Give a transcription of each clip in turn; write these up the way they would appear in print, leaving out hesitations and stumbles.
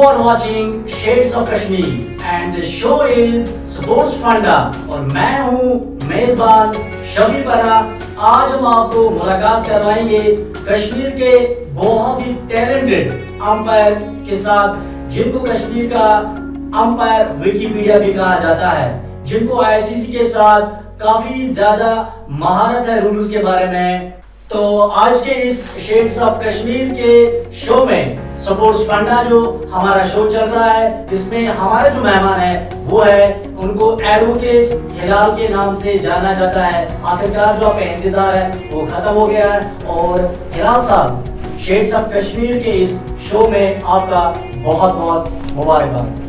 are watching Shades of Kashmir and the show is Sports Funda और मैं हूँ मेजबान शफी परा। आज हम आपको मुलाकात करवाएंगे कश्मीर के बहुत ही टैलेंटेड अंपायर के साथ, जिनको कश्मीर का अंपायर विकिपीडिया भी कहा जाता है, जिनको आईसीसी के साथ काफी ज्यादा महारत है रूल्स के बारे में। तो आज के इस शेड्स ऑफ कश्मीर के शो में स्पोर्ट्स फंडा जो हमारा शो चल रहा है, इसमें हमारे जो मेहमान है वो है, उनको एडवोकेट हिलाल के नाम से जाना जाता है। आखिरकार जो आपका इंतजार है वो खत्म हो गया है और हिलाल साहब, शेड्स ऑफ कश्मीर के इस शो में आपका बहुत बहुत मुबारकबाद।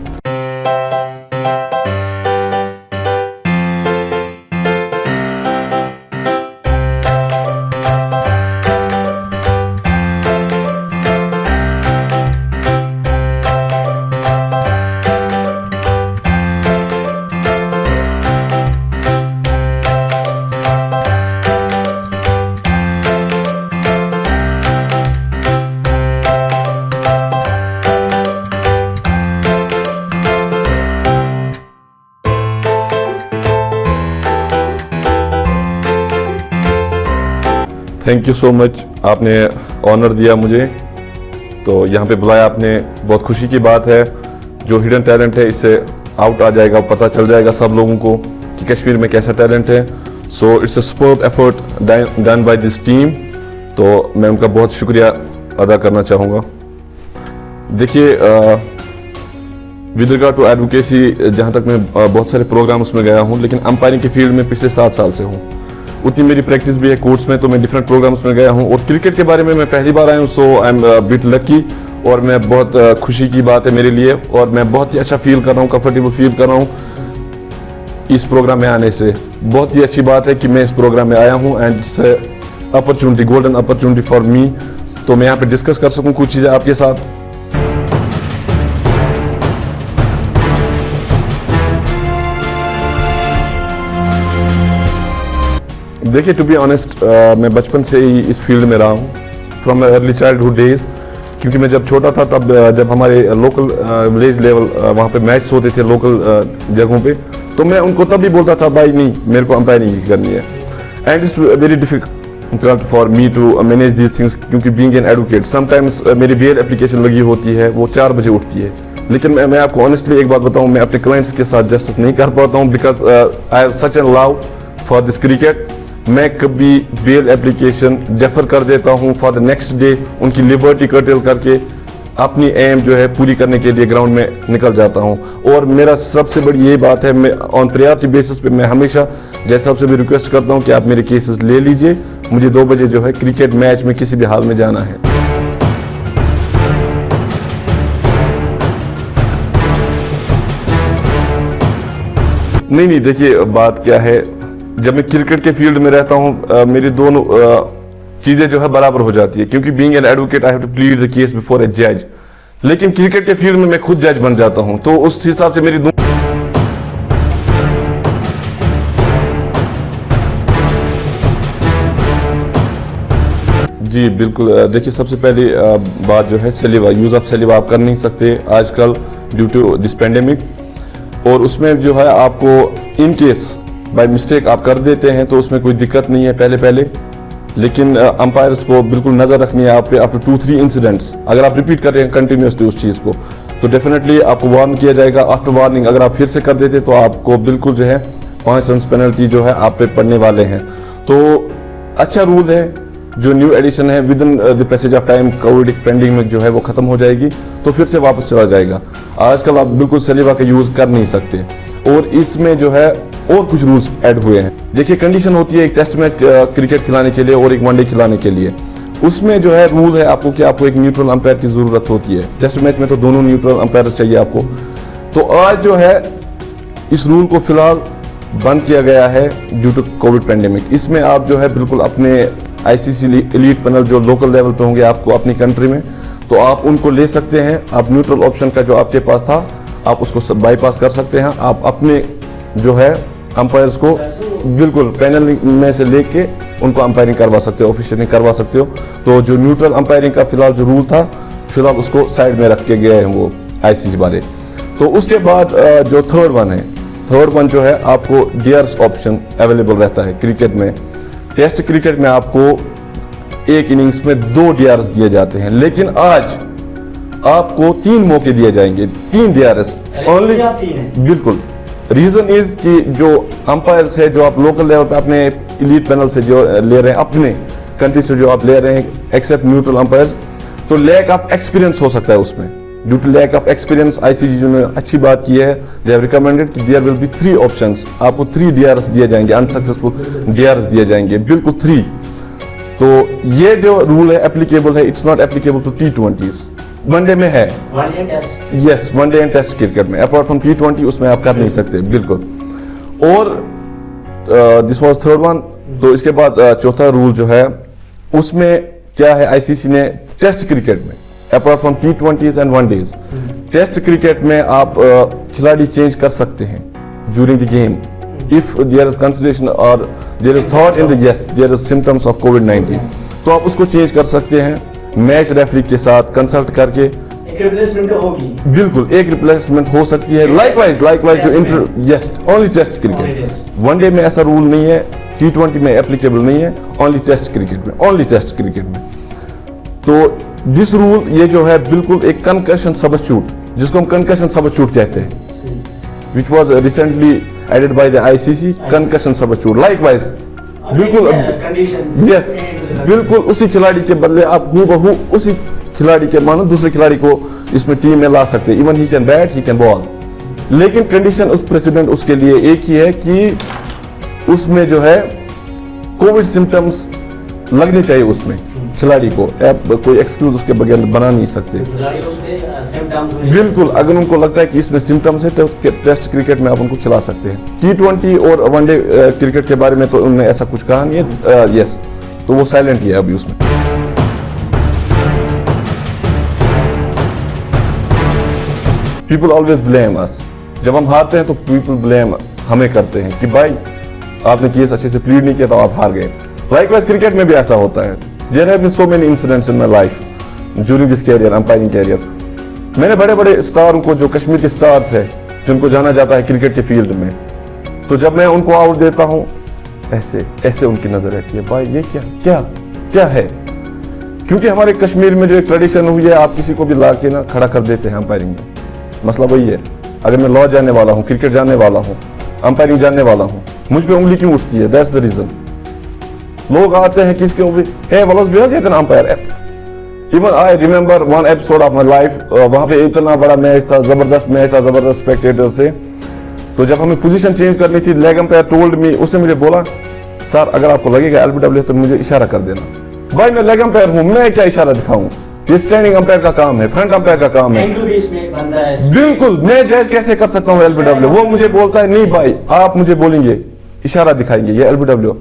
थैंक यू सो मच, आपने ऑनर दिया मुझे, तो यहाँ पे बुलाया आपने, बहुत खुशी की बात है। जो हिडन टैलेंट है इससे आउट आ जाएगा, पता चल जाएगा सब लोगों को कि कश्मीर में कैसा टैलेंट है। So it's a superb effort done by this team, तो मैं उनका बहुत शुक्रिया अदा करना चाहूँगा। देखिए, विद रिगार्ड टू एडवोकेसी, जहाँ तक मैं बहुत सारे प्रोग्राम्स में गया हूँ, लेकिन अंपायरिंग के फील्ड में पिछले 7 साल से हूँ। उतनी मेरी प्रैक्टिस भी है कोर्ट्स में, तो मैं डिफरेंट प्रोग्राम्स में गया हूँ। और क्रिकेट के बारे में मैं पहली बार आया हूँ, सो आई एम बिट लकी, और मैं बहुत खुशी की बात है मेरे लिए, और मैं बहुत ही अच्छा फील कर रहा हूँ, कंफर्टेबल फील कर रहा हूँ इस प्रोग्राम में आने से। बहुत ही अच्छी बात है कि मैं इस प्रोग्राम में आया हूँ, and it's opportunity, golden opportunity for me, तो मैं यहाँ पे डिस्कस कर सकूँ कुछ चीज़ें आपके साथ। देखिए, टू बी ऑनेस्ट, मैं बचपन से ही इस फील्ड में रहा हूँ, from my early childhood days. क्योंकि मैं जब छोटा था, तब जब हमारे लोकल विलेज लेवल वहाँ पे मैच होते थे लोकल जगहों पे, तो मैं उनको तब भी बोलता था, भाई नहीं, मेरे को अंपायरिंग करनी है। And it's very difficult for me to manage these things, क्योंकि बीइंग एन एडवोकेट समटाइम्स मेरी बेल एप्लीकेशन लगी होती है, वो 4 बजे उठती है। लेकिन मैं आपको ऑनेस्टली एक बात बताऊँ, मैं अपने क्लाइंट्स के साथ जस्टिस नहीं कर पाता हूँ, because I have such an love for this cricket. मैं कभी बेल एप्लीकेशन डेफर कर देता हूं फॉर द नेक्स्ट डे, उनकी लिबर्टी कर्टेल करके अपनी एम जो है पूरी करने के लिए ग्राउंड में निकल जाता हूं। और मेरा सबसे बड़ी यही बात है, मैं ऑन प्रायोरिटी बेसिस पे मैं हमेशा जैसे आपसे भी रिक्वेस्ट करता हूं कि आप मेरे केसेस ले लीजिए, मुझे 2 बजे जो है क्रिकेट मैच में किसी भी हाल में जाना है। नहीं, देखिए बात क्या है, जब मैं क्रिकेट के फील्ड में रहता हूं, मेरी दोनों चीज़ें जो है बराबर हो जाती है, क्योंकि being an advocate I have to plead the case before a जज। लेकिन क्रिकेट के फील्ड में मैं खुद जज बन जाता हूं, तो उस हिसाब से मेरी जी बिल्कुल। देखिए, सबसे पहली बात जो है सलीवा, यूज़ ऑफ सलीवा आप कर नहीं सकते आजकल ड्यू टू दिस पेंडेमिक, और उसमें जो है आपको इन केस बाय मिस्टेक आप कर देते हैं तो उसमें कोई दिक्कत नहीं है पहले, लेकिन अंपायर्स को बिल्कुल नज़र रखनी है आप पे। अप टू 2-3 इंसिडेंट्स अगर आप रिपीट कर रहे हैं कंटिन्यूसली उस चीज़ को, तो डेफिनेटली आपको वार्न किया जाएगा। आफ्टर वार्निंग अगर आप फिर से कर देते तो आपको बिल्कुल जो है 5 रन पेनल्टी जो है आप पे पड़ने वाले हैं। तो अच्छा रूल है, जो न्यू एडिशन है, with in the passage of time Covid pending में जो है वो ख़त्म हो जाएगी, तो फिर से वापस चला जाएगा। आजकल आप बिल्कुल सलीवा का यूज़ कर नहीं सकते, और इसमें जो है और कुछ रूल्स ऐड हुए हैं। देखिए, कंडीशन होती है एक टेस्ट मैच क्रिकेट खिलाने के लिए और एक वनडे खिलाने के लिए, उसमें जो है रूल है आपको कि आपको एक न्यूट्रल अंपायर की ज़रूरत होती है। टेस्ट मैच में तो दोनों न्यूट्रल अंपायर चाहिए आपको। तो आज जो है इस रूल को फिलहाल बंद किया गया है ड्यू टू कोविड पेंडेमिक। इसमें आप जो है बिल्कुल अपने आईसीसी एलीट पैनल जो लोकल लेवल पे होंगे आपको अपनी कंट्री में, तो आप उनको ले सकते हैं। आप न्यूट्रल ऑप्शन का जो आपके पास था आप उसको बाईपास कर सकते हैं। आप अपने जो है अंपायर्स को बिल्कुल पैनल में से लेके उनको अंपायरिंग करवा सकते हो, ऑफिशियलिंग करवा सकते हो। तो जो न्यूट्रल अंपायरिंग का फिलहाल जो रूल था, फिलहाल उसको साइड में रख के गए हैं वो। आईसीसी बारे। तो उसके बाद जो थर्ड वन जो है आपको डीआरएस ऑप्शन अवेलेबल रहता है क्रिकेट में। टेस्ट क्रिकेट में आपको एक इनिंग्स में 2 डीआरएस दिए जाते हैं, लेकिन आज आपको 3 मौके दिए जाएंगे, 3 डीआरएस ओनली। बिल्कुल, रीजन इज कि जो अंपायर्स है जो आप लोकल लेवल पे अपने एलीट पैनल से जो ले रहे हैं, अपने कंट्री से जो आप ले रहे हैं एक्सेप्ट न्यूट्रल अंपायर्स, तो लैक ऑफ एक्सपीरियंस हो सकता है उसमें। Due to lack of experience ICC ने अच्छी बात की है, दे हैव रिकमेंडेड कि देयर विल बी 3 ऑप्शंस, आपको 3 डीआरएस दिए जाएंगे, अनसक्सेसफुल डीआरएस दिए जाएंगे, बिल्कुल 3। तो ये जो रूल है एप्लीकेबल है, it's not applicable to T20s। One day में है, यस, वनडे एंड टेस्ट क्रिकेट में, अपार्ट फ्रॉम T20 उसमें आप कर नहीं सकते, बिल्कुल। और दिस वाज थर्ड वन। तो इसके बाद चौथा रूल जो है उसमें क्या है, आईसीसी ने टेस्ट क्रिकेट में apart from T20s and one days, test cricket में आप खिलाड़ी चेंज कर सकते हैं during the game if there is consideration और there is thought in the yes there is symptoms of COVID, तो आप उसको चेंज कर सकते हैं मैच रेफरी के साथ कंसल्ट करके। एक रिप्लेसमेंट होगी, बिल्कुल एक रिप्लेसमेंट हो सकती है। लाइकवाइज जो yes only test cricket, one day में ऐसा रूल नहीं है, T20 में एप्लीकेबल नहीं है, ओनली टेस्ट क्रिकेट में, ओनली टेस्ट क्रिकेट में। तो दिस रूल ये जो है बिल्कुल एक कंकशन सबस्टिट्यूट, जिसको हम कंकशन सबस्टिट्यूट कहते हैं, which was recently added by the ICC, concussion substitute, likewise बिल्कुल यस, बिल्कुल उसी खिलाड़ी के बदले आप हूबहू उसी खिलाड़ी के मानो दूसरे खिलाड़ी को इसमें टीम में ला सकते हैं, even he can bat, he can ball. लेकिन कंडीशन उस प्रेसिडेंट उसके लिए एक ही है कि उसमें जो है कोविड सिम्टम्स लगने चाहिए उसमें खिलाड़ी को, आप कोई एक्सक्यूज उसके बगैर बना नहीं सकते। बिल्कुल, अगर उनको लगता है कि इसमें सिम्टम्स है तो टेस्ट क्रिकेट में आप उनको खिला सकते हैं। T20 और वनडे क्रिकेट के बारे में तो उन्होंने ऐसा कुछ कहा नहीं है, यस, तो वो साइलेंट ही है अभी उसमें। पीपल ऑलवेज ब्लेम अस, जब हम हारते हैं तो पीपल ब्लेम हमें करते हैं कि भाई आपने केस अच्छे से प्लीड नहीं किया तो आप हार गए। लाइकवाइज क्रिकेट में भी ऐसा होता है। There have been so many incidents in my life during this career, umpiring career. मैंने बड़े बड़े स्टार को, जो कश्मीर के स्टार्स है जिनको जाना जाता है क्रिकेट के फील्ड में, तो जब मैं उनको आउट देता हूँ ऐसे ऐसे उनकी नजर रहती है, भाई ये क्या क्या क्या है। क्योंकि हमारे कश्मीर में जो एक ट्रेडिशन हुई है, आप किसी को भी ला के ना खड़ा कर देते हैं अंपायरिंग में। मसला वही है, अगर मैं लॉ जानने वाला हूँ, क्रिकेट जानने वाला हूँ, अंपायरिंग जानने वाला हूँ, मुझ पे उंगली क्यों उठती है? That's the reason. लोग आते हैं किसके ऊपर, हे वलस बिहास इतना umpire. Even I remember one episode of my life, वहां पे इतना बड़ा मैच था, जबरदस्त मैच था, जबरदस्त स्पेक्टेटर से। तो जब हमें पोजीशन चेंज करनी थी, लेग अंपायर टोल्ड मी, उसने मुझे बोला सर अगर आपको लगेगा LBW तो मुझे इशारा कर देना। भाई मैं लेग अंपायर हूँ, मैं क्या इशारा दिखाऊं? ये स्टैंडिंग अंपायर का काम है, फ्रंट अंपायर का काम है। बिल्कुल, मैं जज कैसे कर सकता हूँ LBW? वो मुझे बोलता है नहीं भाई आप मुझे बोलेंगे, इशारा दिखाएंगे, ये LBW।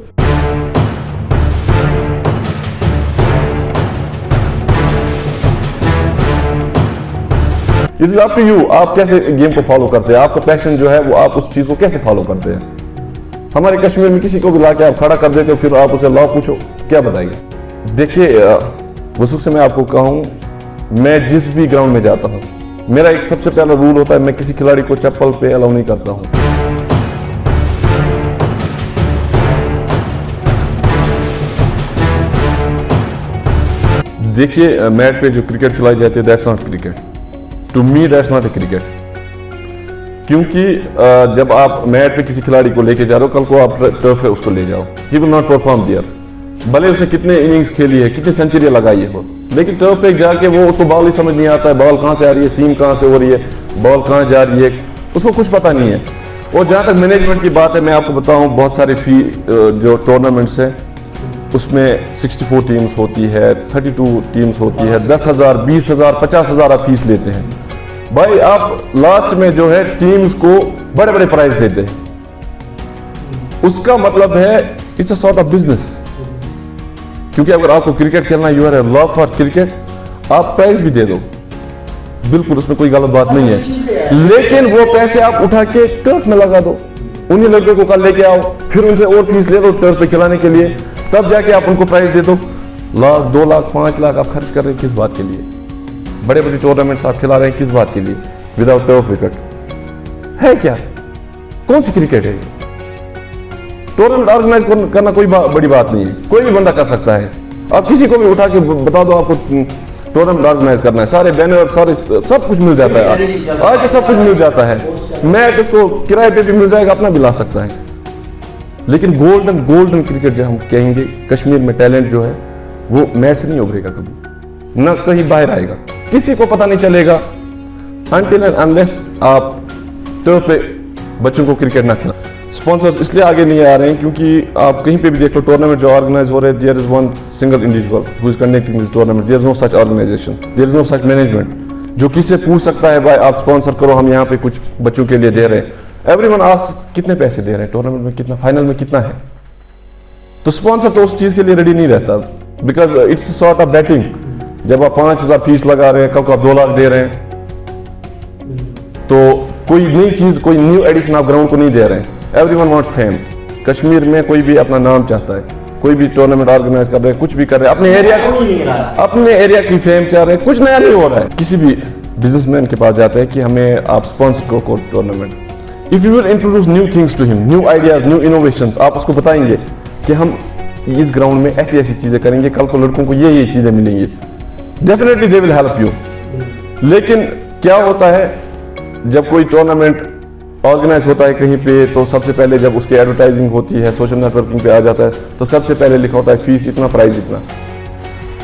It is up to you, आप कैसे गेम को फॉलो करते हैं, आपका पैशन जो है वो आप उस चीज को कैसे फॉलो करते हैं। हमारे कश्मीर में किसी को भी लाके आप खड़ा कर देते हो, फिर आप उसे लॉ पूछो, क्या बताएंगे? देखिए वसूख से मैं आपको कहूँ, मैं जिस भी ग्राउंड में जाता हूँ, मेरा एक सबसे पहला रूल होता है, मैं किसी खिलाड़ी को चप्पल पे अलाउ नहीं करता हूँ। देखिए मैट पे जो क्रिकेट खिलाई जाती है, that's not cricket to me, that's not a cricket. क्योंकि जब आप मैट पे किसी खिलाड़ी को लेके जा रहे हो, कल को आप टर्फ है उसको ले जाओ, he will not perform there, भले उसे कितने इनिंग्स खेली है, कितनी सेंचुरियां लगाई है वो, लेकिन टर्फ पे जाके वो उसको बॉल ही समझ नहीं आता है, बॉल कहाँ से आ रही है, सीम कहाँ से हो रही है, बॉल कहाँ जा रही है, उसको कुछ पता नहीं है। और जहाँ तक मैनेजमेंट की बात है, मैं आपको बताऊँ बहुत सारे फी जो टूर्नामेंट्स हैं उसमें 64 टीम्स होती है, 32 टीम्स होती है, 10,000, 20,000, 50,000 आप फीस लेते हैं। भाई आप लास्ट में जो है टीम्स को बड़े बड़े प्राइज देते हैं, उसका मतलब है it's a sort of business. क्योंकि अगर आपको क्रिकेट खेलना, you are a love for cricket, आप प्राइज भी दे दो, बिल्कुल उसमें कोई गलत बात नहीं है, लेकिन वो पैसे आप उठा के टर्फ में लगा दो, उन्हीं लड़कों को कल लेके आओ, फिर उनसे और फीस ले दो टर्फ पे खिलाने के लिए, तब जाके आप उनको प्राइज दे दो। लाख, 2 लाख, 5 लाख आप खर्च कर रहे हैं किस बात के लिए? बड़े बड़े टूर्नामेंट्स आप खिला रहे हैं किस बात के लिए? विदाउट टर्फ विकेट है क्या? कौन सी क्रिकेट है? टूर्नामेंट ऑर्गेनाइज करना कोई बड़ी बात नहीं है, कोई भी बंदा कर सकता है। आप किसी को भी उठा के बता दो आपको टूर्नामेंट ऑर्गेनाइज करना है, सारे बैनर सारे सब कुछ मिल जाता है। आज तो सब कुछ मिल जाता है, मैच उसको किराए पे भी मिल जाएगा, अपना भी ला सकता है। लेकिन गोल्डन क्रिकेट जो हम कहेंगे, कश्मीर में टैलेंट जो है वो मैच से नहीं उभरेगा कभी, ना कहीं बाहर आएगा, किसी को पता नहीं चलेगा अनटिल एंड अनलेस आप टर्फ पे बच्चों को क्रिकेट ना खिला। स्पॉन्सर्स इसलिए आगे नहीं आ रहे हैं क्योंकि आप कहीं पे भी देख लो टूर्नामेंट जो ऑर्गेनाइज हो रहे हैं, there is one single individual who is conducting this tournament, there is no such organisation, there is no such management जो किसी से पूछ सकता है भाई आप स्पॉन्सर करो, हम यहाँ पे कुछ बच्चों के लिए दे रहे हैं। एवरीवन आस्क्स कितने पैसे दे रहे हैं, टूर्नामेंट में कितना, फाइनल में कितना है। तो स्पॉन्सर तो उस चीज के लिए रेडी नहीं रहता, because it's sort of batting. जब आप 5,000 फीस लगा रहे हैं, कल को आप 2 लाख दे रहे हैं, तो कोई नई चीज, कोई न्यू एडिशन आप ग्राउंड को नहीं दे रहे हैं। Everyone wants fame. कश्मीर में कोई भी अपना नाम चाहता है, कोई भी टूर्नामेंट ऑर्गेनाइज कर रहे हैं, कुछ भी कर रहे हैं, अपने एरिया की फेम चाह रहे हैं, कुछ नया नहीं हो रहा है। किसी भी बिजनेसमैन के पास जाते हैं कि हमें आप स्पॉन्सर करो tournament, if you will introduce new things to him, new ideas, new innovations, आप उसको बताएंगे कि हम इस ग्राउंड में ऐसी ऐसी चीजें करेंगे, कल को लड़कों को ये चीजें मिलेंगी, definitely they will help you. लेकिन क्या होता है जब कोई टूर्नामेंट ऑर्गेनाइज होता है कहीं पे, तो सबसे पहले जब उसकी एडवर्टाइजिंग होती है, सोशल नेटवर्किंग पे आ जाता है, तो सबसे पहले लिखा होता है फीस इतना, प्राइस इतना।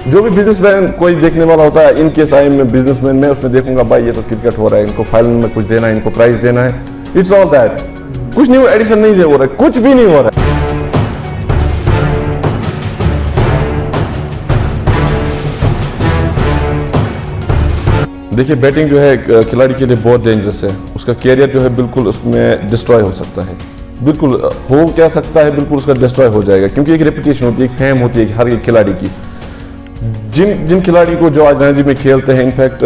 जो भी बिजनेसमैन कोई देखने वाला होता है, इन केस आई में बिजनेसमैन, मैं उसमें देखूंगा भाई ये तो क्रिकेट हो रहा है, इनको फाइनल में कुछ देना है, इनको प्राइस देना है, इट्स ऑल दैट। कुछ न्यू एडिशन नहीं हो रहा है, कुछ भी नहीं हो रहा है। देखिए बैटिंग जो है खिलाड़ी के लिए बहुत डेंजरस है, उसका कैरियर जो है बिल्कुल उसमें डिस्ट्रॉय हो सकता है, बिल्कुल हो क्या सकता है, बिल्कुल उसका डिस्ट्रॉय हो जाएगा, क्योंकि एक रेपुटेशन होती है, एक फेम होती है हर एक खिलाड़ी की। जिन खिलाड़ी को जो आज रणजी में खेलते हैं, इनफैक्ट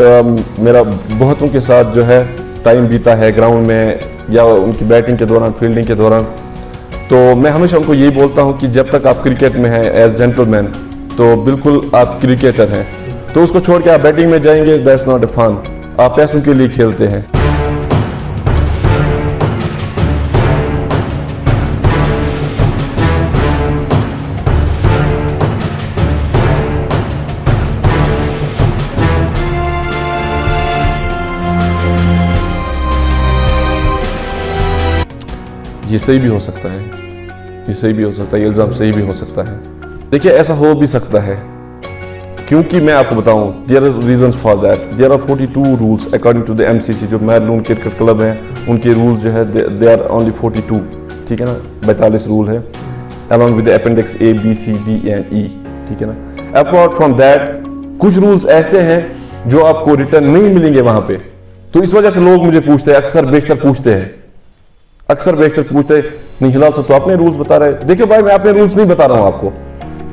मेरा बहुतों के साथ जो है टाइम बीता है ग्राउंड में या उनकी बैटिंग के दौरान, फील्डिंग के दौरान, तो मैं हमेशा उनको यही बोलता हूँ कि जब तक आप क्रिकेट में हैं एज जेंटलमैन, तो बिल्कुल आप क्रिकेटर हैं, तो उसको छोड़ के आप बैटिंग में जाएंगे, दैट्स नॉट ए फन। आप पैसों के लिए खेलते हैं। ये सही भी हो सकता है, ये सही भी हो सकता है, ये इल्जाम सही भी हो सकता है। देखिए ऐसा हो भी सकता है, क्योंकि मैं आपको बताऊं, there are reasons for that. There are 42 rules according to the MCC, जो मैरलून क्रिकेट क्लब है, उनके रूल्स जो है दे आर ओनली 42, ठीक है ना, 42 रूल है, along with appendix A, B, C, D and E, ठीक है ना। अपार्ट फ्रॉम दैट कुछ रूल्स ऐसे हैं जो आपको रिटर्न नहीं मिलेंगे वहां पे, तो इस वजह से लोग मुझे पूछते हैं, अक्सर बेशतर पूछते हैं, नहीं हिलाल साहब तो अपने रूल्स बता रहे हैं। देखिए भाई मैं अपने रूल्स नहीं बता रहा हूं आपको,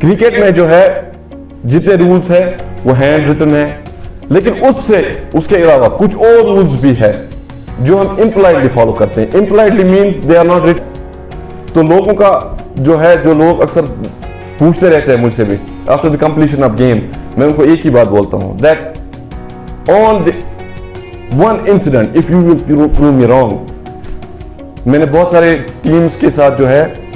क्रिकेट में जो है जितने रूल्स है वो हैंड रिटन है, लेकिन उसके अलावा कुछ और रूल्स भी है जो हम इम्प्लाइडली फॉलो करते हैं। Impliedly means they are not written. तो लोगों का जो है, जो लोग अक्सर पूछते रहते हैं मुझसे भी after the completion of game, मैं उनको एक ही बात बोलता हूं, that on the one incident if you will prove me wrong. मैंने बहुत सारे टीम्स के साथ जो है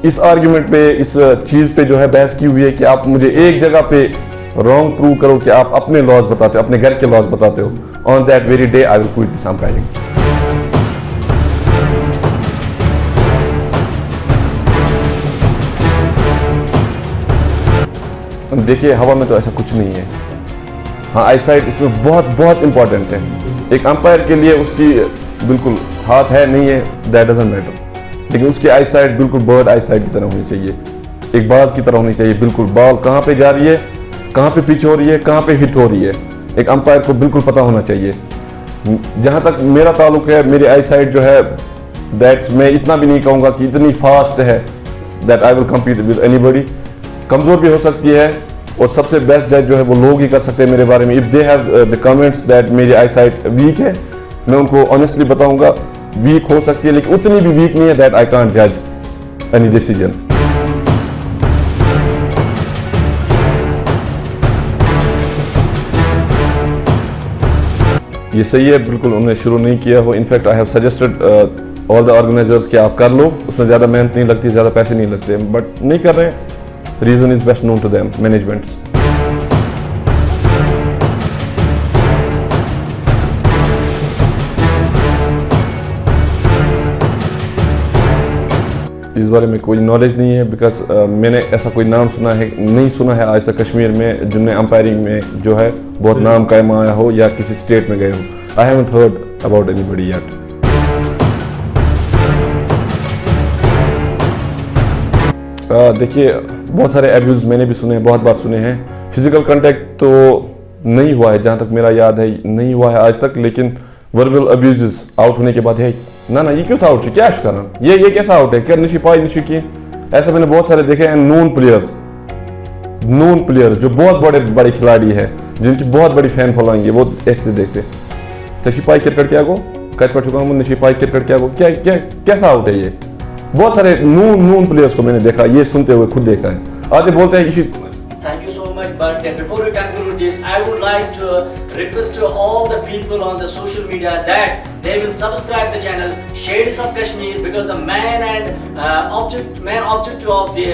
इस आर्ग्यूमेंट पे, इस चीज पे जो है बहस की हुई है कि आप मुझे एक जगह पे रॉन्ग प्रूव करो कि आप अपने लॉज बताते हो, अपने घर के लॉज बताते हो। On that very day I will quit this umpiring. देखिए हवा में तो ऐसा कुछ नहीं है। हाँ, आई साइट इसमें बहुत बहुत इंपॉर्टेंट है। एक अंपायर के लिए उसकी बिल्कुल हाथ है नहीं है दैट डजंट मैटर, लेकिन उसकी आई साइट बिल्कुल बर्ड आई साइट की तरह होनी चाहिए, एक बाज की तरह होनी चाहिए। बिल्कुल बॉल कहाँ पे जा रही है, कहाँ पे पिच हो रही है, कहाँ पे हिट हो रही है, एक अंपायर को बिल्कुल पता होना चाहिए। जहाँ तक मेरा ताल्लुक है, मेरी आई साइट जो है दैट्स, मैं इतना भी नहीं कहूँगा कि इतनी फास्ट है that I will compete with anybody. कमज़ोर भी हो सकती है, और सबसे बेस्ट जज जो है वो लोग ही कर सकते हैं मेरे बारे में। If they have the comments that मेरी आई साइट वीक है, मैं उनको ऑनेस्टली बताऊंगा वीक हो सकती है, लेकिन उतनी भी वीक नहीं है दैट आई कांट जज एनी डिसीजन। ये सही है, बिल्कुल उन्होंने शुरू नहीं किया हो। In fact I have suggested all the organisers कि आप कर लो, उसमें ज़्यादा मेहनत नहीं लगती, ज़्यादा पैसे नहीं लगते, बट नहीं कर रहे। Reason is best known to them, managements. इस बारे में कोई नॉलेज नहीं है, बिकॉज मैंने ऐसा कोई नाम सुना है नहीं सुना है आज तक कश्मीर में जिनमें अंपायरिंग में जो है बहुत नाम कायम आया हो या किसी स्टेट में गए हो। I haven't heard about anybody yet. देखिए बहुत सारे एब्यूज़ मैंने भी सुने हैं, बहुत बार सुने हैं। फिजिकल कांटेक्ट तो नहीं हुआ है, जहाँ तक मेरा याद है नहीं हुआ है आज तक, लेकिन वर्बल अब्यूज़ आउट होने के बाद है ना ये क्यों था आउट, क्या करना, ये कैसा आउट है, क्या निशी पाई निशी की। ऐसा मैंने बहुत सारे देखे हैं। नोन प्लेयर जो बहुत बड़े बड़े खिलाड़ी है, जिनकी बहुत बड़ी फैन फॉलोइंग है, वो देखते निशी पाई क्रिकेट क्या को कट पर चुका हूँ, निशी पाई क्रिकेट क्या को, क्या कैसा आउट है ये। बहुत सारे नोन प्लेयर्स को मैंने देखा, ये सुनते हुए खुद देखा है। आधे बोलते हैं इसी। Thank you so much. But before we conclude this, I would like to request to all the people on the social media that they will subscribe the channel Shades of Kashmir, because the main objective of the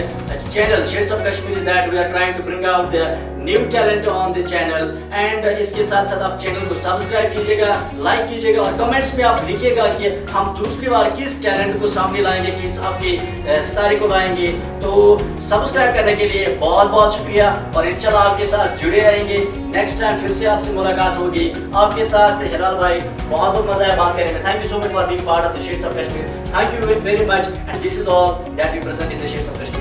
channel Shades of Kashmir is that we are trying to bring out the new talent on the channel, and इसके साथ साथ आप channel को subscribe कीजिएगा, like कीजिएगा और comments में आप लिखिएगा कि हम दूसरी बार किस टैलेंट को सामने लाएंगे, किस आपके सितारे को लाएंगे। तो सब्सक्राइब करने के लिए बहुत बहुत शुक्रिया और इंशाल्लाह आपके साथ जुड़े रहेंगे। नेक्स्ट टाइम फिर से आपसे मुलाकात होगी। आपके साथ हिलाल भाई, बहुत बहुत मजा आया बात करने में। Thank you so much for being part of the Shades of Kashmir. Thank you very much, and this is all that we present in the Shades of Kashmir.